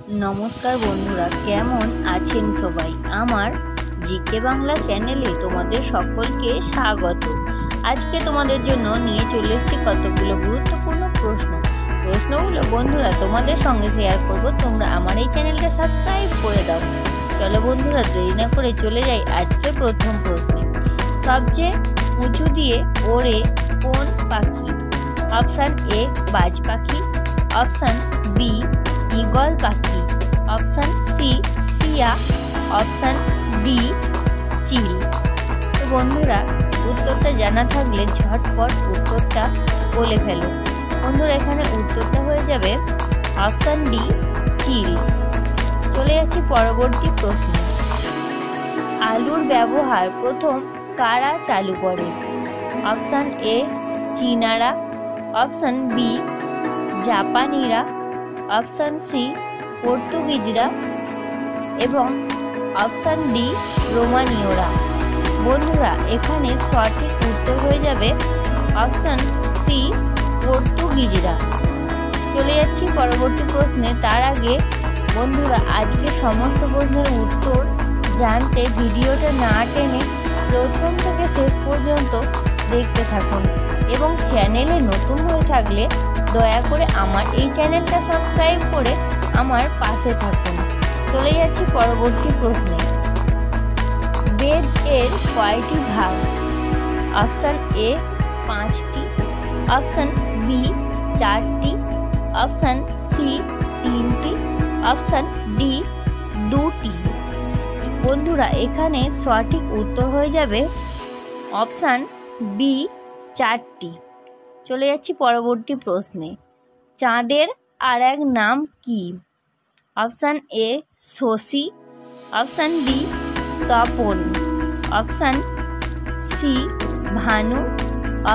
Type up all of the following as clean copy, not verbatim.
নমস্কার বন্ধুরা, কেমন আছেন সবাই? আমার জিকে বাংলা চ্যানেলে তোমাদের সকলকে স্বাগত। আজকে তোমাদের জন্য নিয়ে চলে এসেছি কতগুলো গুরুত্বপূর্ণ প্রশ্নগুলো বন্ধুরা তোমাদের সঙ্গে শেয়ার করব। তোমরা আমার এই চ্যানেলটা সাবস্ক্রাইব করে দাও। চলো বন্ধুরা, দেরি না করে চলে যাই আজকের প্রথম প্রশ্নে। সবচেয়ে উঁচু দিয়ে ওড়ে কোন পাখি? অপশান এ বাজ পাখি, অপশান বি ঈগল পাখি, অপশান সি টিয়া, অপশান ডি চিল। তো বন্ধুরা, উত্তরটা জানা থাকলে ঝটপট উত্তরটা বলে ফেলো। বন্ধুরা, এখানে উত্তরটা হয়ে যাবে অপশান ডি চিল। চলে যাচ্ছি পরবর্তী প্রশ্ন। আলুর ব্যবহার প্রথম কারা চালু করে? অপশান এ চীনারা, অপশান বি জাপানিরা, অপশান সি পর্তুগিজরা এবং অপশান ডি রোমানীয়রা। বন্ধুরা, এখানে সঠিক উত্তর হয়ে যাবে অপশান সি পর্তুগিজরা। চলে যাচ্ছি পরবর্তী প্রশ্নে। তার আগে বন্ধুরা, আজকে সমস্ত প্রশ্নের উত্তর জানতে ভিডিওটা না টেনে প্রথম থেকে শেষ পর্যন্ত দেখতে থাকুন এবং চ্যানেলে নতুন হয়ে থাকলে দয়া করে আমার এই চ্যানেলটা সাবস্ক্রাইব করে আমার পাশে থাকুন। চলে যাচ্ছি পরবর্তী প্রশ্নে। বেদ এর কয়টি ভাগ? অপশান এ 5টি, অপশান বি 4টি, অপশান সি 3টি, অপশান ডি 2টি। বন্ধুরা, এখানে সঠিক উত্তর হয়ে যাবে অপশান বি 4টি। চলে যাচ্ছি পরবর্তী প্রশ্নে। চাঁদের আর এক নাম কি? Option A Shashi, option B Tapan, option C Bhanu,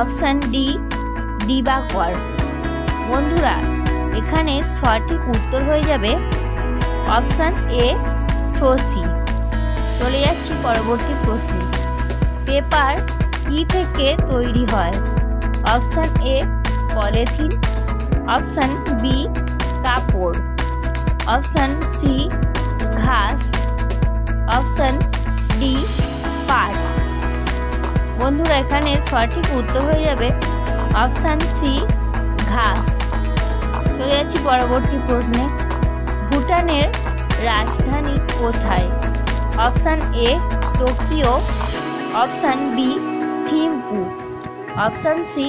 option D Dibakar. বন্ধুরা, এখানে সঠিক উত্তর হয়ে যাবে অপশান এ শশী। চলে যাচ্ছি পরবর্তী প্রশ্নে। পেপার কি থেকে তৈরি হয়? Option A polythene, option B কাপড়, অপশান সি ঘাস, অপশান ডি পাট। বন্ধুরা, এখানে সঠিক উত্তর হয়ে যাবে অপশান সি ঘাস। চলে যাচ্ছি পরবর্তী প্রশ্নে। ভুটানের রাজধানী কোথায়? Option A Tokyo, option B Thimphu, option C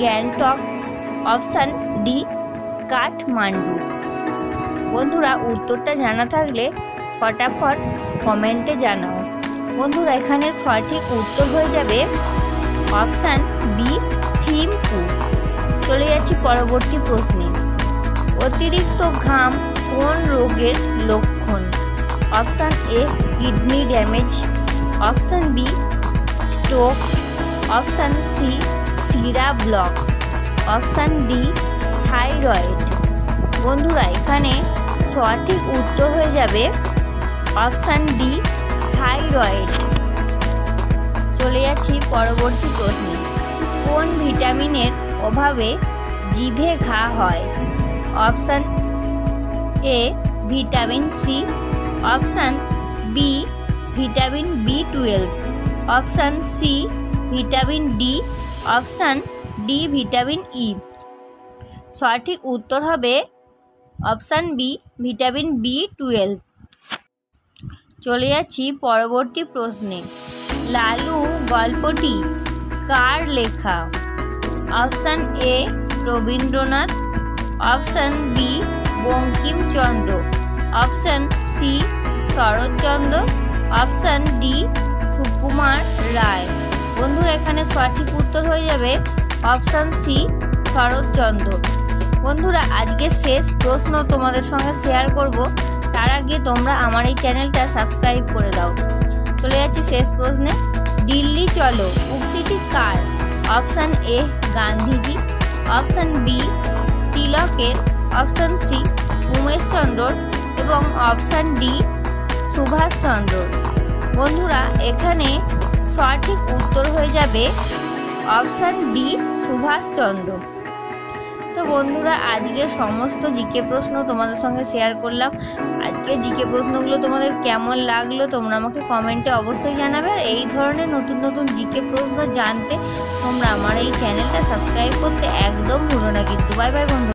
Gangtok, option D Kathmandu. বন্ধুরা, উত্তরটা জানা থাকলে ফটাফট কমেন্টে জানাও। বন্ধুরা, এখানে সঠিক উত্তর হয়ে যাবে অপশান বি থিম্পু। চলে যাচ্ছি পরবর্তী প্রশ্নে। অতিরিক্ত ঘাম কোন রোগের লক্ষণ? Option A kidney damage, option B stroke, option C শিরা ব্লক, অপশান ডি থাইরয়েড। বন্ধুরা, এখানে সঠিক উত্তর হয়ে যাবে অপশান ডি থাইরয়েড। চলে যাচ্ছি পরবর্তী প্রশ্নে। কোন ভিটামিনের অভাবে জিভে ঘা হয়? Option A vitamin C, option B vitamin B12, option C vitamin D, option D vitamin E. সঠিক উত্তর হবে অপশান বি ভিটামিন B12। চলে যাচ্ছি পরবর্তী প্রশ্নে। লালু গল্পটি কার লেখা? Option A Rabindranath, option B Bankimchandra, option C Saratchandra, option D Sukumar Ray. বন্ধুরা, এখানে সঠিক উত্তর হয়ে যাবে অপশান সি শরৎচন্দ্র। বন্ধুরা, আজকে শেষ প্রশ্ন তোমাদের সঙ্গে শেয়ার করব। তার আগে তোমরা আমার এই চ্যানেলটা সাবস্ক্রাইব করে দাও। চলে যাচ্ছি শেষ প্রশ্নে। দিল্লি চলো উক্তিটি কার? Option A Gandhiji, option B তিলকের, অপশান সি উমেশচন্দ্র এবং অপশান ডি সুভাষচন্দ্র। বন্ধুরা, এখানে সঠিক উত্তর হয়ে যাবে অপশান ডি সুভাষচন্দ্র। তো বন্ধুরা, আজকে সমস্ত জিকে প্রশ্ন তোমাদের সঙ্গে শেয়ার করলাম। আজকে জিকে প্রশ্নগুলো তোমাদের কেমন লাগলো তোমরা আমাকে কমেন্টে অবশ্যই জানাবে। আর এই ধরনের নতুন নতুন জিকে প্রশ্ন জানতে তোমরা আমার এই চ্যানেলটা সাবস্ক্রাইব করতে একদম ভুলো না কিন্তু। বাই বাই বন্ধু।